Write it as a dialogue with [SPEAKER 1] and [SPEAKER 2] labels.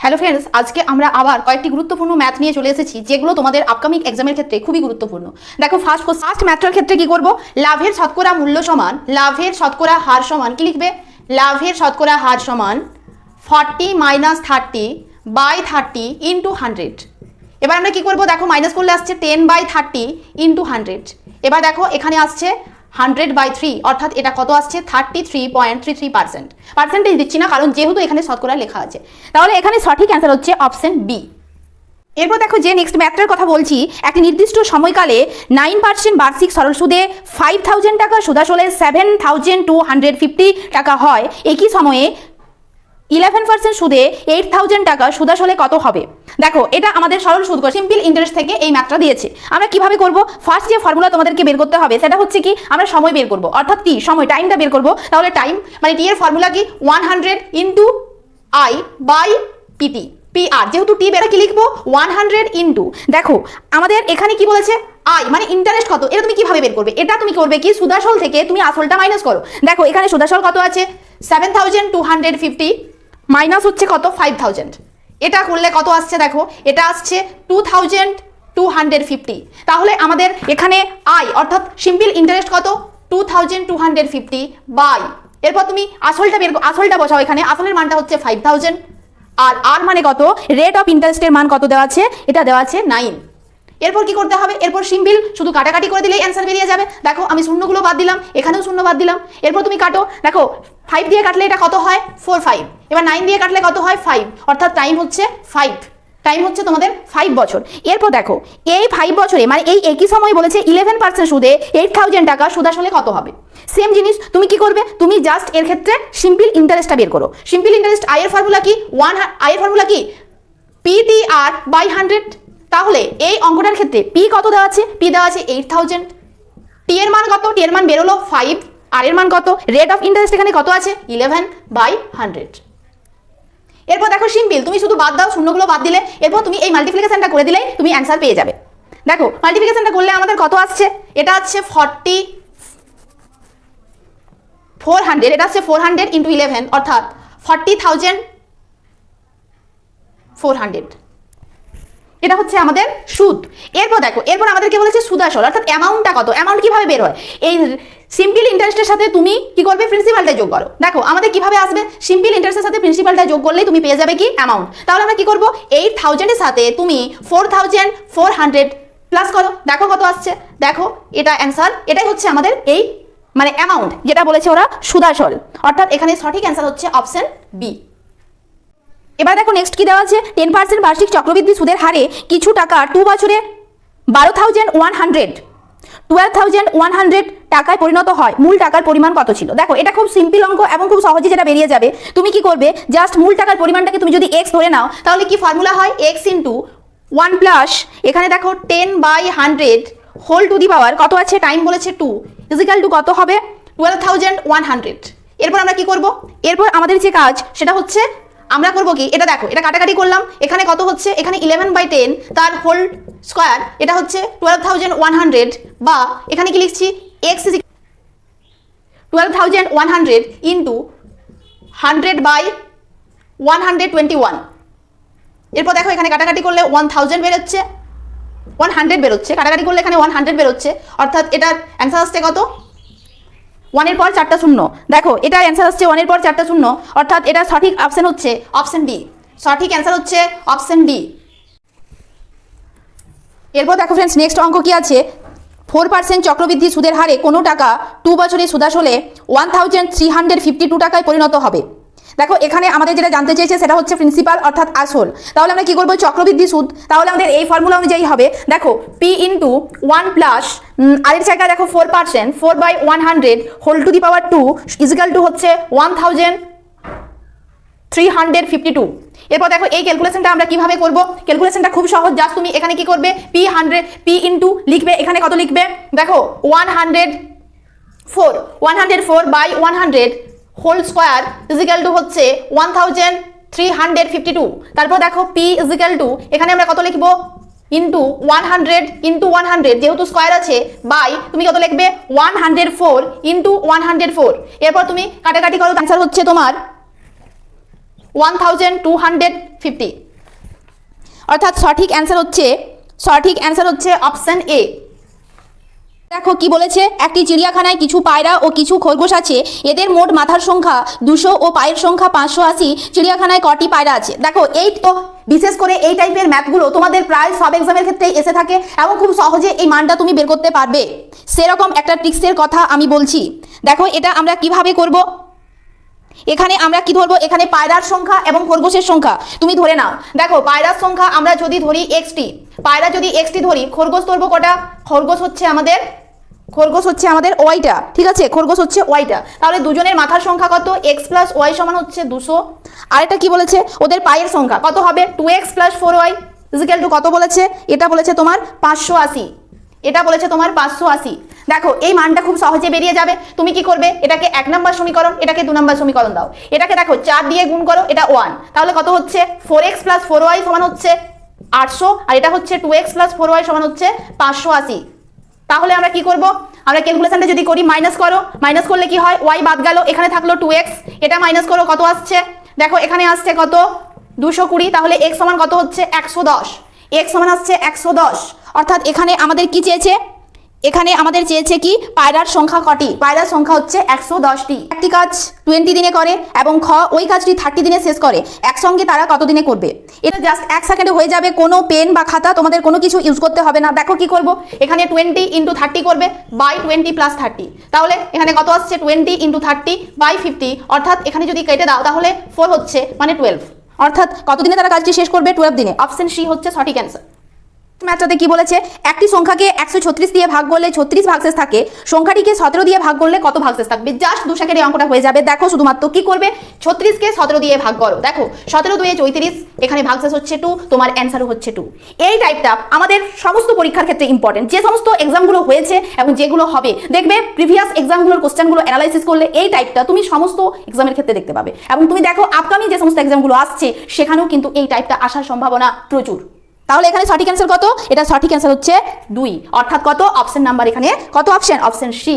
[SPEAKER 1] Hello friends, আজকে আমরা আবার কয়েকটি গুরুত্বপূর্ণ ম্যাথ নিয়ে চলে এসেছি যেগুলো তোমাদের আপকামিং এক্সামের ক্ষেত্রে খুবই গুরুত্বপূর্ণ। দেখো ফার্স্ট ম্যাথটার ক্ষেত্রে কি করব, লাভের শতকরা মূল্য সমান লাভের শতকরা হার সমান কি লিখবে, লাভের শতকরা হার সমান 40 - 30/30 ইন্টু 100। এবার আমরা কি করব, দেখো মাইনাস করলে আসছে 10/30 ইন্টু 100। এবার দেখো এখানে আসছে 100/3, অর্থাৎ এটা কত আসছে 33.33%। পার্সেন্টেজ দিচ্ছি না কারণ যেহেতু এখানে শতকরা লেখা আছে, তাহলে এখানে সঠিক অ্যান্সার হচ্ছে অপশন বি। এরপর দেখো যে নেক্সট ম্যাথটার কথা বলছি, একটি নির্দিষ্ট সময়কালে 9% বার্ষিক সরল সুদে 5000 টাকা সুদাসলে 7250 টাকা হয়, একই সময়ে 11% সুদে 8000 টাকা সুদাসলে কত হবে। দেখো এটা আমাদের সরল সুদ সিম্পল ইন্টারেস্ট থেকে এই ম্যাথটা দিয়েছে। আমরা কিভাবে করব, ফার্স্ট যে ফর্মুলা তোমাদেরকে বের করতে হবে সেটা হচ্ছে কি, আমরা সময় বের করব, অর্থাৎ টি সময় টাইমটা বের করব। তাহলে টাইম মানে টি এর ফর্মুলা কি 100 into I by PT PR, যেহেতু টি বের কি লিখবো 100 ইন্টু, দেখো আমাদের এখানে কি বলেছে আই মানে ইন্টারেস্ট কত, এটা তুমি কিভাবে বের করবে, এটা তুমি করবে কি সুদাসল থেকে তুমি আসলটা মাইনাস করো। দেখো এখানে সুদাসল কত আছে 7250 মাইনাস হচ্ছে কত 5000, এটা করলে কত আসছে, দেখো এটা আসছে 2250। তাহলে আমাদের এখানে আই অর্থাৎ সিম্পল ইন্টারেস্ট কত 2250 বাই, এরপর তুমি আসলটা বসাও, এখানে আসলের মানটা হচ্ছে 5000 আর আর মানে কত রেট অফ ইন্টারেস্টের মান কত দেওয়া আছে, এটা দেওয়া আছে 9। এরপর কি করতে হবে, এরপর সিম্পল শুধু কাটাকাটি করে দিলেই অ্যান্সার বেরিয়ে যাবে। দেখো আমি শূন্যগুলো বাদ দিলাম, এখানেও শূন্য বাদ দিলাম, এরপর তুমি কাটো, দেখো 5 দিয়ে কাটলে এটা কত হয় 45, এবার 9 দিয়ে কাটলে কত হয় 5, অর্থাৎ টাইম হচ্ছে 5, টাইম হচ্ছে তোমাদের 5 বছর। এরপর দেখো এই 5 বছরে মানে এই একই সময় বলেছে 11% সুদে 8000 টাকা সুদ আসলে কত হবে। সেম জিনিস তুমি কি করবে, তুমি জাস্ট এর ক্ষেত্রে সিম্পল ইন্টারেস্টটা বের করো। সিম্পল ইন্টারেস্ট আই এর ফর্মুলা কি আই এর ফর্মুলা কি PTR/100। তাহলে এই অঙ্কটার ক্ষেত্রে পি কত দেওয়া আছে, পি দেওয়া আছে 8000, টি এর মান কত, টি এর মান বেরোলো 5, আর এর মান কত রেট অফ ইন্টারেস্ট এখানে কত আছে 11/100। এরপর দেখো সিম্পল তুমি শুধু বাদ দাও, শূন্যগুলো বাদ দিলে, এরপর তুমি এই মাল্টিপ্লিকেশনটা করে দিলেই তুমি অ্যান্সার পেয়ে যাবে। দেখো মাল্টিপ্লিকেশনটা করলে আমাদের কত আসছে, এটা হচ্ছে 400, এটা হচ্ছে 400 ইন্টু 11 অর্থাৎ 40,400, এটা হচ্ছে আমাদের সুদ। এরপর দেখো এরপর আমাদেরকে বলেছে সুদাসল অর্থাৎ অ্যামাউন্টটা কত, অ্যামাউন্ট কিভাবে বের হয়, এই সিম্পল ইন্টারেস্টের সাথে তুমি কি করবে প্রিন্সিপালটা যোগ করো। দেখো আমাদের কিভাবে আসবে, সিম্পল ইন্টারেস্টের সাথে প্রিন্সিপালটা যোগ করলেই তুমি পেয়ে যাবে কি অ্যামাউন্ট। তাহলে আমরা কি করব 8000 এর সাথে তুমি 4400 প্লাস করো, দেখো কত আসছে, দেখো এটা অ্যান্সার, এটাই হচ্ছে আমাদের এই মানে অ্যামাউন্ট যেটা বলেছে ওরা সুদাসল, অর্থাৎ এখানে সঠিক অ্যান্সার হচ্ছে অপশন বি। এবার দেখো নেক্সট কি দেওয়া আছে, 10% বার্ষিক চক্রবৃদ্ধি সুদের হারে কিছু টাকা 2 বছরে 12,100 টাকায় পরিণত হয়, মূল টাকার পরিমাণ কত ছিল। দেখো এটা খুব সিম্পল অঙ্ক এবং খুব সহজে যেটা বেরিয়ে যাবে। তুমি কি করবে, জাস্ট মূল টাকার পরিমাণটাকে তুমি যদি x ধরে নাও, তাহলে কি ফর্মুলা হয় x ইন্টু 1 প্লাস এখানে দেখো 10/100 হোল টু দি পাওয়ার কত আছে, টাইম বলেছে 2 ইজিক্যাল টু কত হবে 12,100। এরপর আমরা কি করব, এরপর আমাদের যে কাজ সেটা হচ্ছে আমরা করবো কি, এটা দেখো এটা কাটাকাটি করলাম, এখানে কত হচ্ছে, এখানে 11/10 তার হোল স্কোয়ার, এটা হচ্ছে 12,100 বা এখানে কি লিখছি x 12,100 ইন্টু 100/121। এরপর দেখো এখানে কাটাকাটি করলে 1000 বেরোচ্ছে, 100 বেরোচ্ছে, কাটাকাটি করলে এখানে 100 বেরোচ্ছে, অর্থাৎ এটার অ্যান্সার আসছে কত 1 এর পর 4টা শূন্য। দেখো এটা অ্যান্সার আসছে 1 এর পর 4টা শূন্য, অর্থাৎ এটা সঠিক অপশন হচ্ছে অপশন বি, সঠিক অ্যান্সার হচ্ছে অপশন বি। এরপর দেখো ফ্রেন্ডস নেক্সট অঙ্ক কি আছে, 4% চক্রবৃদ্ধি সুদের হারে কোনো টাকা 2 বছরে সুদাসলে 1352 টাকায় পরিণত হবে। দেখো এখানে আমাদের যেটা জানতে চেয়েছে সেটা হচ্ছে প্রিন্সিপাল অর্থাৎ আসল। তাহলে আমরা কি করবো, চক্রবৃদ্ধি সুদ, তাহলে আমাদের এই ফর্মুলা অনুযায়ী হবে, দেখো পি ইন্টু 1 প্লাস আরের জায়গায় দেখো 4%, 4/100 whole to the power 2 equal to হচ্ছে 1352। এরপর দেখো এই ক্যালকুলেশনটা আমরা কিভাবে করব, ক্যালকুলেশনটা খুব সহজ, জাস্ট তুমি এখানে কি করবে পি ইন্টু লিখবে, এখানে কত লিখবে, দেখো 104/100 হোল স্কোয়ার ইজিক্যাল টু হচ্ছে 1352। তারপর দেখো পি ইজিক্যাল টু এখানে আমরা কত লিখবো ইন্টু 100 ইন্টু 100 যেহেতু স্কোয়ার আছে বাই তুমি কত লিখবে 104 ইন্টু 104। এরপর তুমি কাটাকাটি করো, অ্যান্সার হচ্ছে তোমার 1250, অর্থাৎ সঠিক অ্যান্সার হচ্ছে অপশন এ। দেখো কি বলেছে, একটি চিড়িয়াখানায় কিছু পায়রা ও কিছু খরগোশ আছে, এদের মোট মাথার সংখ্যা 200 ও পায়ের সংখ্যা 580, চিড়িয়াখানায় কটি পায়রা আছে? দেখো এই তো বিশেষ করে এই টাইপের ম্যাথগুলো তোমাদের প্রায় সব এক্সামের ক্ষেত্রেই এসে থাকে এবং খুব সহজে এই মানটা তুমি বের করতে পারবে। সেরকম একটা ট্রিক্সের কথা আমি বলছি। দেখো এটা আমরা কিভাবে করব, এখানে আমরা কি ধরবো, এখানে পায়রার সংখ্যা এবং খরগোশের সংখ্যা তুমি ধরে নাও। দেখো পায়রার সংখ্যা আমরা যদি ধরি এক্সটি, পায়রা যদি এক্সটি ধরি, খরগোশ ধরবো কটা, খরগোশ হচ্ছে আমাদের ওয়াইটা, ঠিক আছে, খরগোশ হচ্ছে ওয়াইটা। তাহলে দুজনের মাথার সংখ্যা কত, এক্স প্লাস ওয়াই সমান হচ্ছে 200। আরেকটা কি বলেছে, ওদের পায়ের সংখ্যা কত হবে, 2x plus 4y is equal two কত বলেছে, এটা বলেছে তোমার 580, এটা বলেছে তোমার 580। দেখো এই মানটা খুব সহজে বেরিয়ে যাবে। তুমি কি করবে, এটাকে 1 নম্বর সমীকরণ, এটাকে 2 নম্বর সমীকরণ দাও। এটাকে দেখো 4 দিয়ে গুণ করো, এটা 1, তাহলে কত হচ্ছে 4x প্লাস 4y সমান হচ্ছে 800, আর এটা হচ্ছে 2x প্লাস 4y সমান হচ্ছে 580। তাহলে আমরা কি করব, আমরা ক্যালকুলেশনটা যদি করি, মাইনাস করো, মাইনাস করলে কি হয়, y বাদ গেল, এখানে থাকলো 2x, এটা মাইনাস করো, কত আসছে, দেখো এখানে আসছে কত 220, তাহলে x সমান কত হচ্ছে 110, x সমান আসছে 110। অর্থাৎ এখানে আমাদের কি চেয়েছে, এখানে আমাদের চেয়েছে কি পায়রার সংখ্যা কটি, পায়রার সংখ্যা হচ্ছে 110টি। একটি কাজ 20 দিনে করে এবং ওই কাজটি 30 দিনে শেষ করে, একসঙ্গে তারা কত দিনে করবে? এটা জাস্ট 1 সেকেন্ডে হয়ে যাবে, কোনো পেন বা খাতা তোমাদের কোনো কিছু ইউজ করতে হবে না। দেখো কি করব, এখানে 20 × 30 করবে বাই 20 প্লাস 30, তাহলে এখানে কত আসছে 20 × 30 বাই 50, অর্থাৎ এখানে যদি কেটে দাও তাহলে 4 হচ্ছে মানে 12, অর্থাৎ কত দিনে তারা কাজটি শেষ করবে, 12 দিনে। অপশন সি হচ্ছে সঠিক অ্যান্সার। ম্যাথটাতে কি বলেছে, একটি সংখ্যাকে 136 দিয়ে ভাগ করলে 36 ভাগশেষ থাকে, সংখ্যাটিকে 17 দিয়ে ভাগ করলে কত ভাগশেষ থাকবে? জাস্ট 2 সেকেন্ডে অঙ্কটা হয়ে যাবে। দেখো শুধুমাত্র কি করবে, 36 কে 17 দিয়ে ভাগ করো, দেখো 17 2 34, এখানে ভাগশেষ হচ্ছে 2, তোমার অ্যান্সারও হচ্ছে 2। এই টাইপটা আমাদের সমস্ত পরীক্ষার ক্ষেত্রে ইম্পর্টেন্ট, যে সমস্ত এক্সামগুলো হয়েছে এবং যেগুলো হবে, দেখবে প্রিভিয়াস এক্সামগুলোর কোশ্চেনগুলো অ্যানালাইসিস করলে এই টাইপটা তুমি সমস্ত এক্সামের ক্ষেত্রে দেখতে পাবে। এবং তুমি দেখো আপকামিং যে সমস্ত এক্সামগুলো আসছে সেখানেও কিন্তু এই টাইপটা আসার সম্ভাবনা প্রচুর। তাহলে এখানে সঠিক অ্যান্সার কত, এটা সঠিক অ্যান্সার হচ্ছে 2, অর্থাৎ কত অপশন নাম্বার, এখানে কত অপশন, অপশন সি।